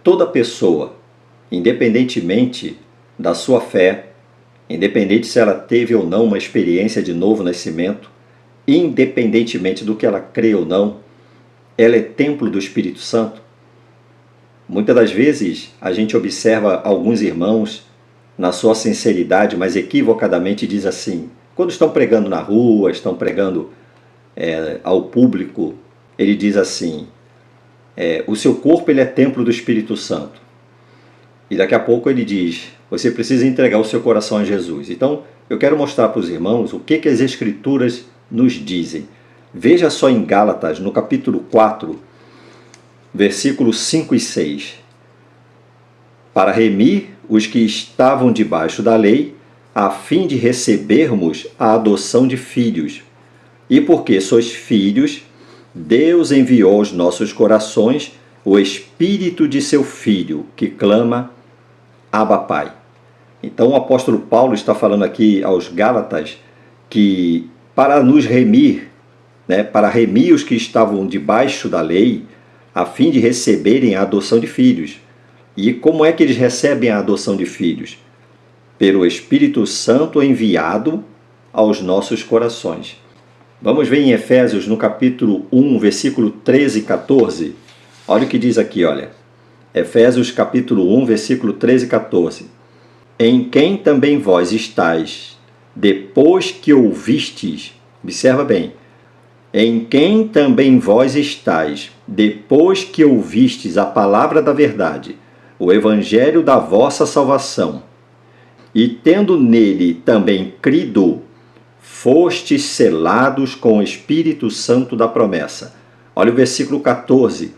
toda pessoa, independentemente da sua fé, independente se ela teve ou não uma experiência de novo nascimento, independentemente do que ela crê ou não, ela é templo do Espírito Santo? Muitas das vezes a gente observa alguns irmãos, na sua sinceridade, mas equivocadamente diz assim, quando estão pregando na rua, estão pregando ao público, ele diz assim, o seu corpo ele é templo do Espírito Santo. E daqui a pouco ele diz, você precisa entregar o seu coração a Jesus. Então, eu quero mostrar para os irmãos o que as Escrituras nos dizem. Veja só em Gálatas, no capítulo 4, versículos 5 e 6. Para remir os que estavam debaixo da lei, a fim de recebermos a adoção de filhos. E porque sois filhos, Deus enviou aos nossos corações o Espírito de seu Filho, que clama, Abba, Pai. Então o apóstolo Paulo está falando aqui aos Gálatas que para nos remir, para remir os que estavam debaixo da lei, a fim de receberem a adoção de filhos. E como é que eles recebem a adoção de filhos? Pelo Espírito Santo enviado aos nossos corações. Vamos ver em Efésios, no capítulo 1, versículo 13 e 14. Olha o que diz aqui, olha. Efésios, capítulo 1, versículo 13 e 14. Em quem também vós estáis, depois que ouvistes, observa bem, em quem também vós estáis, depois que ouvistes a palavra da verdade, o evangelho da vossa salvação, e tendo nele também crido, fostes selados com o Espírito Santo da promessa. Olha o versículo 14.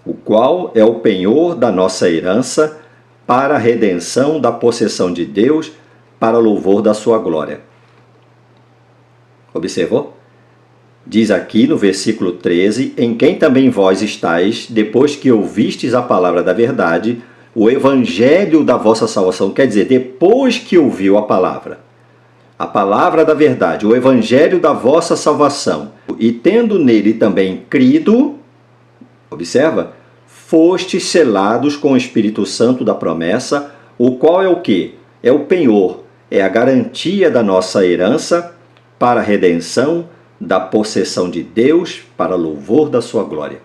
O qual é o penhor da nossa herança para a redenção da possessão de Deus, para louvor da sua glória. Observou? Diz aqui no versículo 13, em quem também vós estáis, depois que ouvistes a palavra da verdade, o evangelho da vossa salvação, quer dizer, depois que ouviu a palavra da verdade, o evangelho da vossa salvação, e tendo nele também crido, observa, fostes selados com o Espírito Santo da promessa, o qual é o quê? É o penhor, é a garantia da nossa herança para a redenção da possessão de Deus, para louvor da sua glória.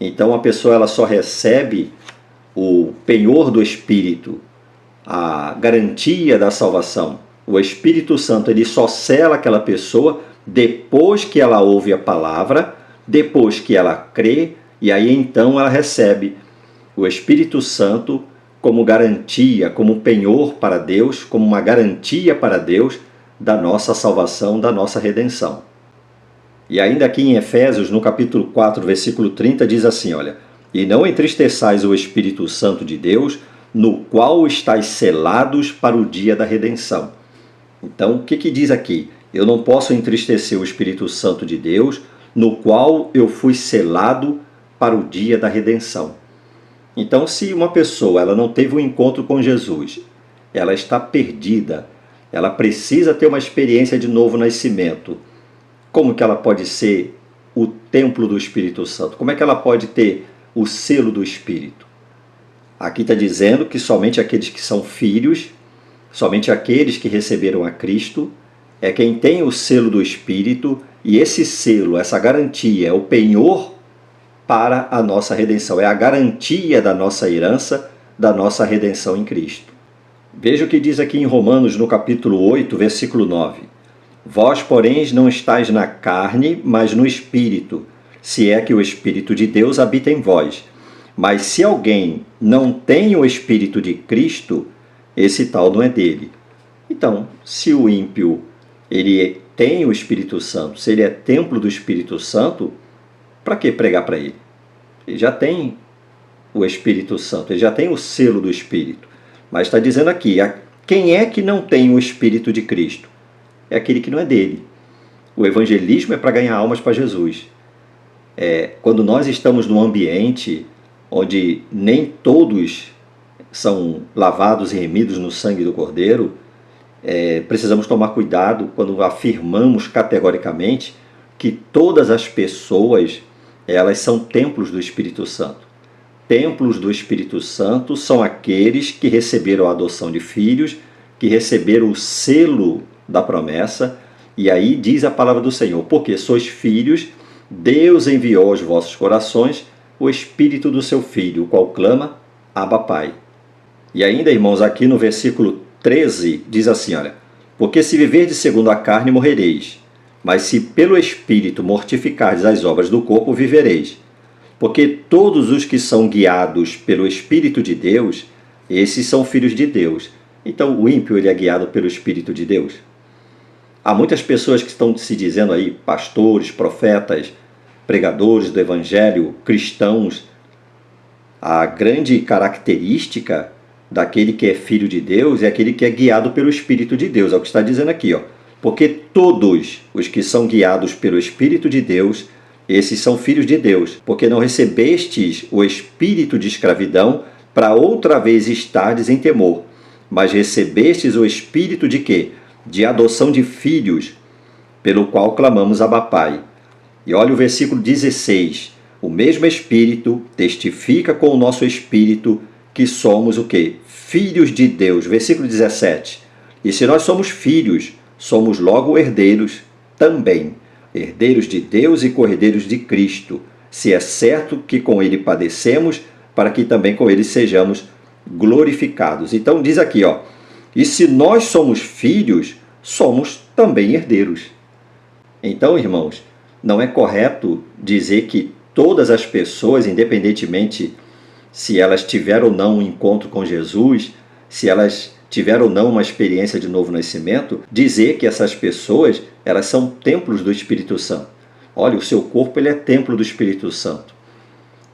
Então a pessoa ela só recebe o penhor do Espírito, a garantia da salvação. O Espírito Santo ele só sela aquela pessoa depois que ela ouve a palavra, depois que ela crê, e aí então ela recebe o Espírito Santo como garantia, como penhor para Deus, como uma garantia para Deus da nossa salvação, da nossa redenção. E ainda aqui em Efésios, no capítulo 4, versículo 30, diz assim, olha, e não entristeçais o Espírito Santo de Deus, no qual estáis selados para o dia da redenção. Então, o que diz aqui? Eu não posso entristecer o Espírito Santo de Deus, no qual eu fui selado para o dia da redenção. Então, se uma pessoa ela não teve um encontro com Jesus, ela está perdida, ela precisa ter uma experiência de novo nascimento. Como que ela pode ser o templo do Espírito Santo? Como é que ela pode ter o selo do Espírito? Aqui está dizendo que somente aqueles que são filhos, somente aqueles que receberam a Cristo, é quem tem o selo do Espírito, e esse selo, essa garantia, é o penhor para a nossa redenção, é a garantia da nossa herança, da nossa redenção em Cristo. Veja o que diz aqui em Romanos, no capítulo 8, versículo 9. Vós, porém, não estáis na carne, mas no Espírito, se é que o Espírito de Deus habita em vós. Mas se alguém não tem o Espírito de Cristo, esse tal não é dele. Então, se o ímpio ele tem o Espírito Santo, se ele é templo do Espírito Santo, para que pregar para ele? Ele já tem o Espírito Santo, ele já tem o selo do Espírito. Mas está dizendo aqui, quem é que não tem o Espírito de Cristo? É aquele que não é dele. O evangelismo é para ganhar almas para Jesus. Quando nós estamos num ambiente onde nem todos são lavados e remidos no sangue do Cordeiro, precisamos tomar cuidado quando afirmamos categoricamente que todas as pessoas elas são templos do Espírito Santo. templos do Espírito Santo são aqueles que receberam a adoção de filhos, que receberam o selo da promessa. E aí diz a palavra do Senhor: porque sois filhos, Deus enviou aos vossos corações o Espírito do seu Filho, o qual clama, Abba, Pai. E ainda, irmãos, aqui no versículo 13, diz assim, olha: porque se viverdes segundo a carne, morrereis, mas se pelo Espírito mortificardes as obras do corpo, vivereis. Porque todos os que são guiados pelo Espírito de Deus, esses são filhos de Deus. Então, o ímpio, ele é guiado pelo Espírito de Deus? Há muitas pessoas que estão se dizendo aí, pastores, profetas, pregadores do Evangelho, cristãos. A grande característica daquele que é filho de Deus é aquele que é guiado pelo Espírito de Deus. É o que está dizendo aqui, ó. Porque todos os que são guiados pelo Espírito de Deus, esses são filhos de Deus. Porque não recebestes o espírito de escravidão para outra vez estardes em temor, mas recebestes o espírito de quê? De adoção de filhos, pelo qual clamamos Abba, Pai. E olha o versículo 16. O mesmo Espírito testifica com o nosso espírito que somos o quê? Filhos de Deus. Versículo 17. E se nós somos filhos, somos logo herdeiros também. Herdeiros de Deus e co-herdeiros de Cristo. Se é certo que com ele padecemos, para que também com ele sejamos glorificados. Então diz aqui, ó. E se nós somos filhos, somos também herdeiros. Então, irmãos, não é correto dizer que todas as pessoas, independentemente se elas tiveram ou não um encontro com Jesus, se elas tiveram ou não uma experiência de novo nascimento, dizer que essas pessoas, elas são templos do Espírito Santo. Olha, o seu corpo, ele é templo do Espírito Santo.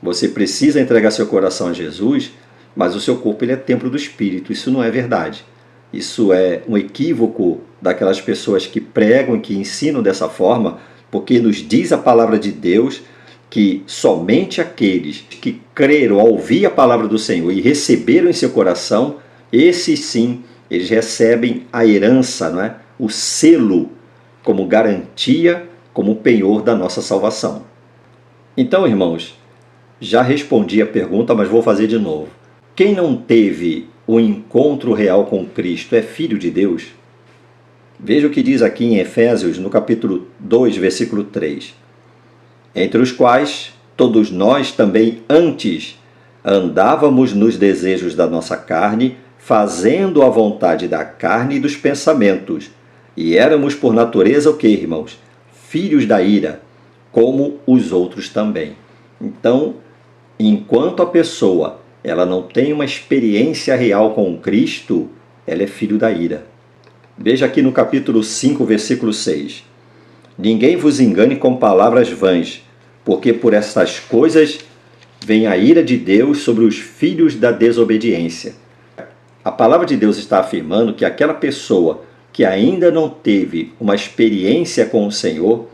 Você precisa entregar seu coração a Jesus, mas o seu corpo, ele é templo do Espírito. Isso não é verdade. Isso é um equívoco daquelas pessoas que pregam e que ensinam dessa forma, porque nos diz a palavra de Deus que somente aqueles que creram ao ouvir a palavra do Senhor e receberam em seu coração, esses sim, eles recebem a herança, não é? O selo como garantia, como penhor da nossa salvação. Então, irmãos, já respondi a pergunta, mas vou fazer de novo. Quem não teve o encontro real com Cristo é filho de Deus? Veja o que diz aqui em Efésios, no capítulo 2, versículo 3. Entre os quais todos nós também antes andávamos nos desejos da nossa carne, fazendo a vontade da carne e dos pensamentos. E éramos por natureza o que, irmãos? Filhos da ira, como os outros também. Então, enquanto a pessoa ela não tem uma experiência real com Cristo, ela é filho da ira. Veja aqui no capítulo 5, versículo 6. Ninguém vos engane com palavras vãs, porque por estas coisas vem a ira de Deus sobre os filhos da desobediência. A palavra de Deus está afirmando que aquela pessoa que ainda não teve uma experiência com o Senhor,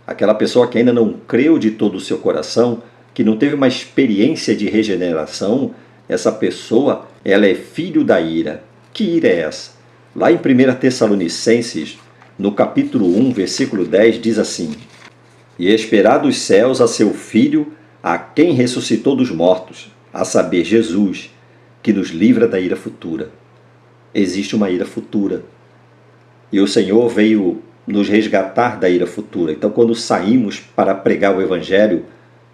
aquela pessoa que ainda não creu de todo o seu coração, que não teve uma experiência de regeneração, essa pessoa, ela é filho da ira. Que ira é essa? Lá em 1 Tessalonicenses, no capítulo 1, versículo 10, diz assim: E esperar dos céus a seu Filho, a quem ressuscitou dos mortos, a saber, Jesus, que nos livra da ira futura. Existe uma ira futura. E o Senhor veio nos resgatar da ira futura. Então, quando saímos para pregar o Evangelho,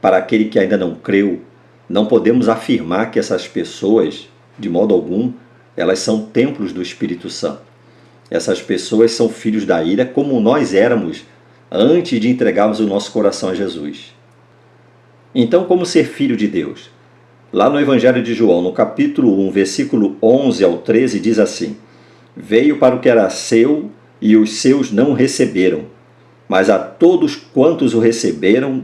para aquele que ainda não creu, não podemos afirmar que essas pessoas, de modo algum, elas são templos do Espírito Santo. Essas pessoas são filhos da ira, como nós éramos antes de entregarmos o nosso coração a Jesus. Então, como ser filho de Deus? Lá no Evangelho de João, no capítulo 1, versículo 11 ao 13, diz assim: Veio para o que era seu, e os seus não o receberam. Mas a todos quantos o receberam,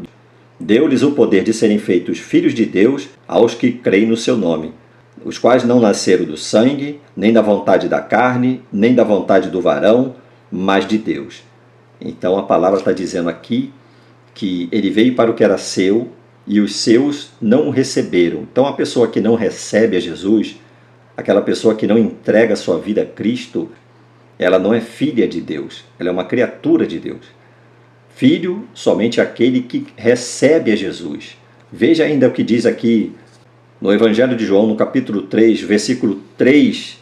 deu-lhes o poder de serem feitos filhos de Deus aos que creem no seu nome, os quais não nasceram do sangue, nem da vontade da carne, nem da vontade do varão, mas de Deus. Então a palavra está dizendo aqui que ele veio para o que era seu e os seus não o receberam. Então a pessoa que não recebe a Jesus, aquela pessoa que não entrega a sua vida a Cristo, ela não é filha de Deus, ela é uma criatura de Deus. Filho somente aquele que recebe a Jesus. Veja ainda o que diz aqui no Evangelho de João, no capítulo 3, versículo 3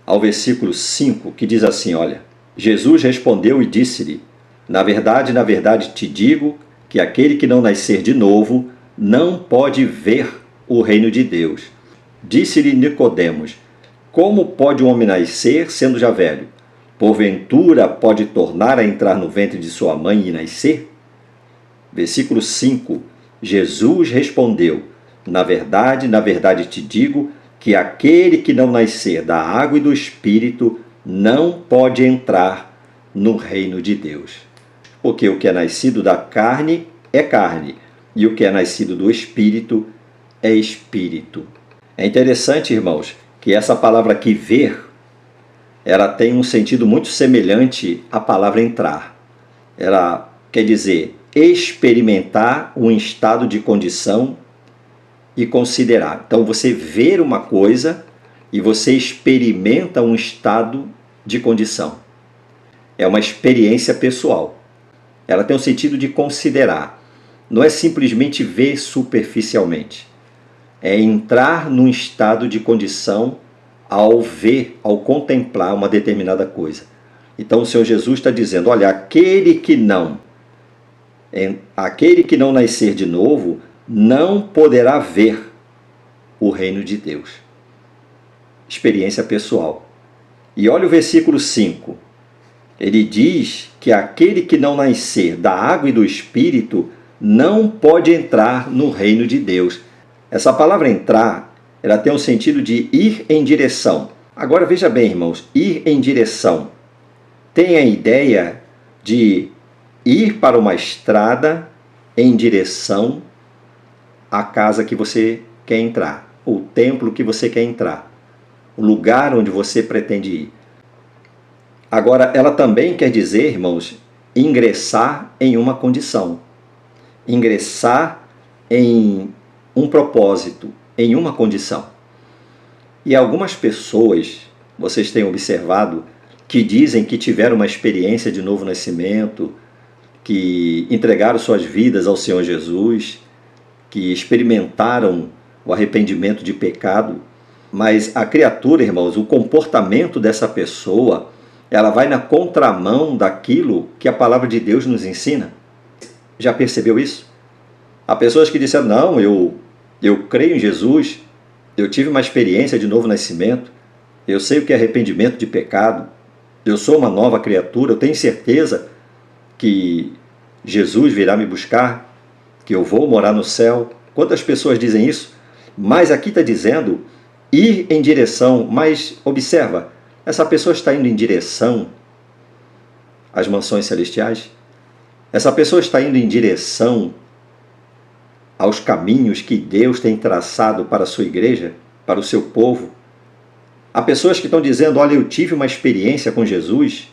ao versículo 5, que diz assim, olha, Jesus respondeu e disse-lhe, na verdade te digo que aquele que não nascer de novo não pode ver o reino de Deus. Disse-lhe Nicodemos, como pode um homem nascer sendo já velho? Porventura pode tornar a entrar no ventre de sua mãe e nascer? Versículo 5, Jesus respondeu, na verdade te digo que aquele que não nascer da água e do Espírito não pode entrar no reino de Deus. Porque o que é nascido da carne é carne, e o que é nascido do Espírito é Espírito. É interessante, irmãos, que essa palavra aqui, ver, ela tem um sentido muito semelhante à palavra entrar. Ela quer dizer experimentar um estado de condição e considerar. Então você vê uma coisa e você experimenta um estado de condição. É uma experiência pessoal. Ela tem o sentido de considerar. Não é simplesmente ver superficialmente. É entrar num estado de condição ao ver, ao contemplar uma determinada coisa. Então o Senhor Jesus está dizendo, olha, aquele que não nascer de novo, não poderá ver o reino de Deus. Experiência pessoal. E olha o versículo 5. Ele diz que aquele que não nascer da água e do Espírito não pode entrar no reino de Deus. Essa palavra entrar, ela tem o sentido de ir em direção. Agora veja bem, irmãos, ir em direção tem a ideia de ir para uma estrada em direção à casa que você quer entrar, o templo que você quer entrar, o lugar onde você pretende ir. Agora, ela também quer dizer, irmãos, ingressar em uma condição, ingressar em um propósito, em uma condição. E algumas pessoas, vocês têm observado, que dizem que tiveram uma experiência de novo nascimento, que entregaram suas vidas ao Senhor Jesus, que experimentaram o arrependimento de pecado, mas a criatura, irmãos, o comportamento dessa pessoa, ela vai na contramão daquilo que a palavra de Deus nos ensina. Já percebeu isso? Há pessoas que disseram, não, eu creio em Jesus, eu tive uma experiência de novo nascimento, eu sei o que é arrependimento de pecado, eu sou uma nova criatura, eu tenho certeza que Jesus virá me buscar, que eu vou morar no céu. Quantas pessoas dizem isso? Mas aqui está dizendo ir em direção, mas observa, essa pessoa está indo em direção às mansões celestiais? Essa pessoa está indo em direção aos caminhos que Deus tem traçado para a sua igreja, para o seu povo? Há pessoas que estão dizendo, olha, eu tive uma experiência com Jesus,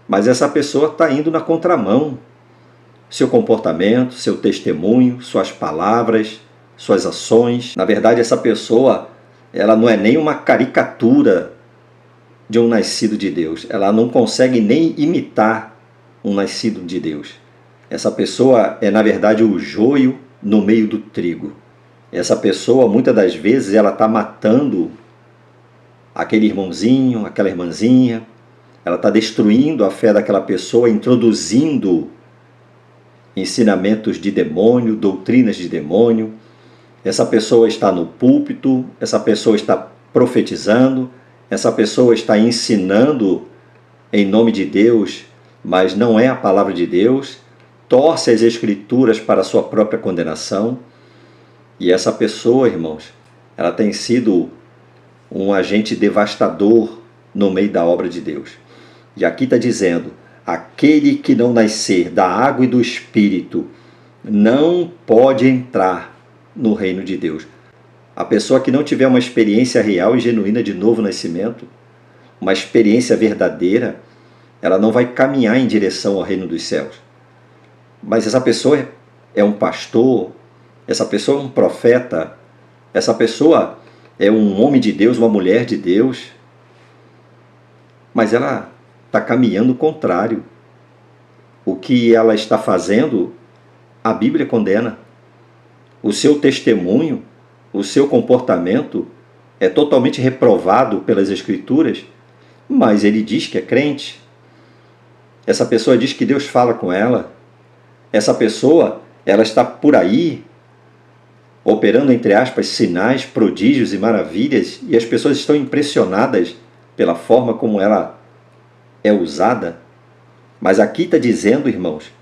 mas essa pessoa está indo na contramão. Seu comportamento, seu testemunho, suas palavras, suas ações. Na verdade, essa pessoa, ela não é nem uma caricatura de um nascido de Deus. Ela não consegue nem imitar um nascido de Deus. Essa pessoa é, na verdade, o joio no meio do trigo. Essa pessoa, muitas das vezes, ela está matando aquele irmãozinho, aquela irmãzinha. Ela está destruindo a fé daquela pessoa, introduzindo ensinamentos de demônio, doutrinas de demônio. Essa pessoa está no púlpito, essa pessoa está profetizando, essa pessoa está ensinando em nome de Deus, mas não é a palavra de Deus, torce as Escrituras para a sua própria condenação. E essa pessoa, irmãos, ela tem sido um agente devastador no meio da obra de Deus. E aqui está dizendo, aquele que não nascer da água e do Espírito não pode entrar no reino de Deus. A pessoa que não tiver uma experiência real e genuína de novo nascimento, uma experiência verdadeira, ela não vai caminhar em direção ao reino dos céus. Mas essa pessoa é um pastor, essa pessoa é um profeta, essa pessoa é um homem de Deus, uma mulher de Deus, mas ela está caminhando o contrário. O que ela está fazendo, a Bíblia condena. O seu testemunho o seu comportamento é totalmente reprovado pelas Escrituras, mas ele diz que é crente. Essa pessoa diz que Deus fala com ela. Essa pessoa, ela está por aí, operando, entre aspas, sinais, prodígios e maravilhas, e as pessoas estão impressionadas pela forma como ela é usada. Mas aqui está dizendo, irmãos,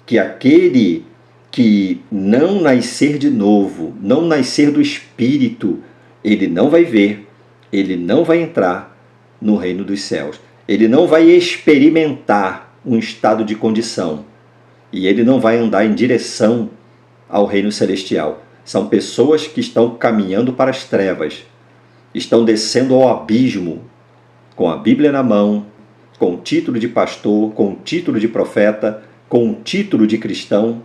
que aquele que não nascer de novo, não nascer do Espírito, ele não vai ver, ele não vai entrar no reino dos céus. Ele não vai experimentar um estado de condição. E ele não vai andar em direção ao reino celestial. São pessoas que estão caminhando para as trevas, estão descendo ao abismo, com a Bíblia na mão, com o título de pastor, com o título de profeta, com o título de cristão,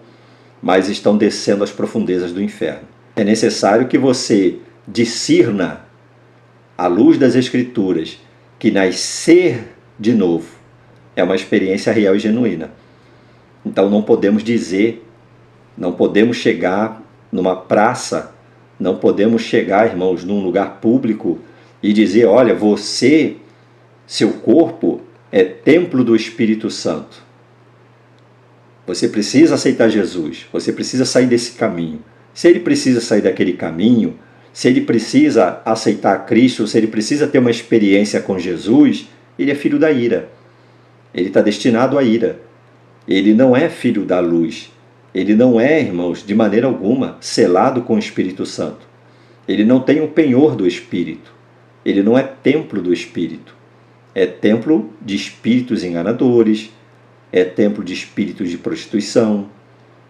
mas estão descendo às profundezas do inferno. É necessário que você discirna, à luz das Escrituras, que nascer de novo é uma experiência real e genuína. Então não podemos dizer, não podemos chegar numa praça, não podemos chegar, irmãos, num lugar público e dizer, olha, você, seu corpo é templo do Espírito Santo. Você precisa aceitar Jesus, você precisa sair desse caminho. Se ele precisa sair daquele caminho, se ele precisa aceitar Cristo, se ele precisa ter uma experiência com Jesus, ele é filho da ira. Ele está destinado à ira. Ele não é filho da luz. Ele não é, irmãos, de maneira alguma, selado com o Espírito Santo. Ele não tem o penhor do Espírito. Ele não é templo do Espírito. É templo de espíritos enganadores, é templo de espíritos de prostituição,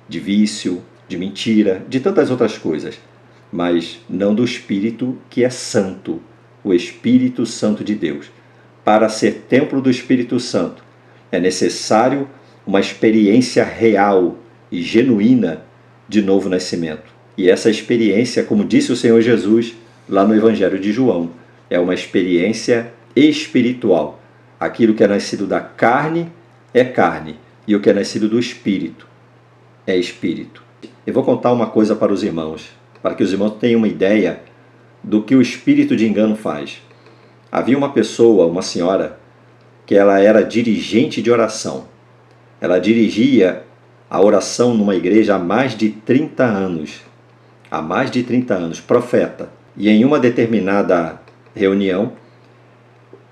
de vício, de mentira, de tantas outras coisas, mas não do Espírito que é santo, o Espírito Santo de Deus. Para ser templo do Espírito Santo, é necessário uma experiência real e genuína de novo nascimento. E essa experiência, como disse o Senhor Jesus lá no Evangelho de João, é uma experiência espiritual. Aquilo que é nascido da carne é carne, e o que é nascido do Espírito é Espírito. Eu vou contar uma coisa para os irmãos, para que os irmãos tenham uma ideia do que o espírito de engano faz. Havia uma pessoa, uma senhora, que ela era dirigente de oração. Ela dirigia a oração numa igreja há mais de 30 anos. Há mais de 30 anos, profeta. E em uma determinada reunião,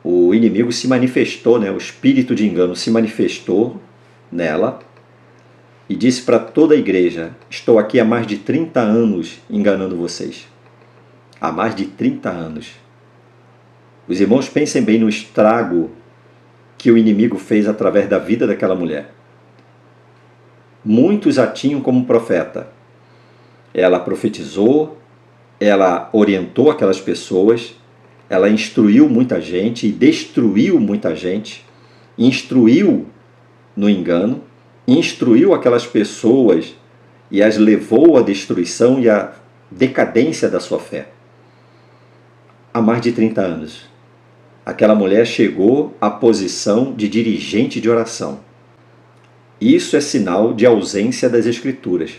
o inimigo se manifestou, o espírito de engano se manifestou nela e disse para toda a igreja, estou aqui há mais de 30 anos enganando vocês. Há mais de 30 anos. Os irmãos pensem bem no estrago que o inimigo fez através da vida daquela mulher. Muitos a tinham como profeta. Ela profetizou, ela orientou aquelas pessoas, ela instruiu muita gente e destruiu muita gente, instruiu no engano, instruiu aquelas pessoas e as levou à destruição e à decadência da sua fé. Há mais de 30 anos, aquela mulher chegou à posição de dirigente de oração. Isso é sinal de ausência das Escrituras.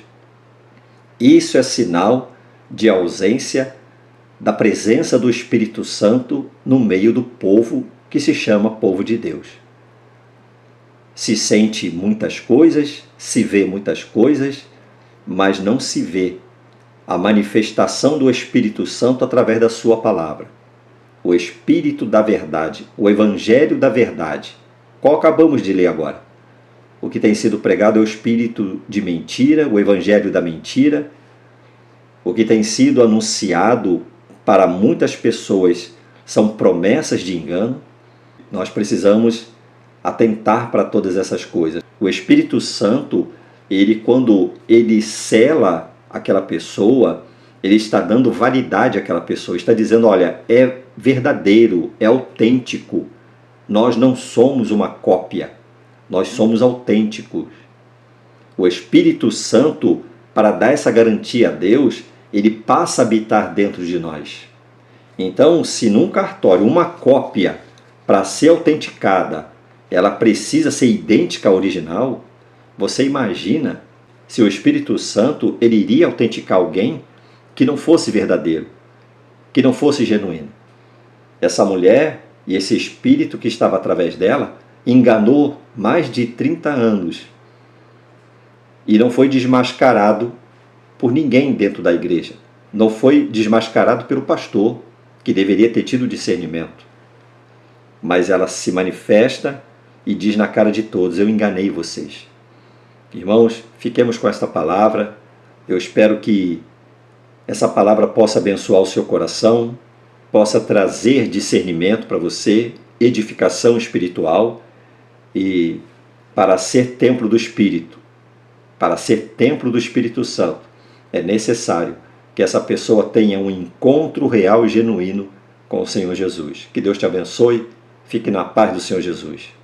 Isso é sinal de ausência da presença do Espírito Santo no meio do povo que se chama povo de Deus. Se sente muitas coisas, se vê muitas coisas, mas não se vê a manifestação do Espírito Santo através da sua palavra. O Espírito da verdade, o Evangelho da verdade. Qual acabamos de ler agora? O que tem sido pregado é o espírito de mentira, o evangelho da mentira. O que tem sido anunciado para muitas pessoas são promessas de engano. Nós precisamos atentar para todas essas coisas. O Espírito Santo, quando ele sela aquela pessoa, ele está dando validade àquela pessoa, está dizendo, olha, é verdadeiro, é autêntico. Nós não somos uma cópia. Nós somos autênticos. O Espírito Santo, para dar essa garantia a Deus, ele passa a habitar dentro de nós. Então, se num cartório uma cópia, para ser autenticada, ela precisa ser idêntica à original, você imagina se o Espírito Santo ele iria autenticar alguém que não fosse verdadeiro, que não fosse genuíno. Essa mulher e esse espírito que estava através dela enganou mais de 30 anos e não foi desmascarado por ninguém dentro da igreja. Não foi desmascarado pelo pastor, que deveria ter tido discernimento. Mas ela se manifesta e diz na cara de todos: eu enganei vocês. Irmãos, fiquemos com esta palavra. Eu espero que essa palavra possa abençoar o seu coração, possa trazer discernimento para você, edificação espiritual, e para ser templo do Espírito, para ser templo do Espírito Santo, é necessário que essa pessoa tenha um encontro real e genuíno com o Senhor Jesus. Que Deus te abençoe. Fique na paz do Senhor Jesus.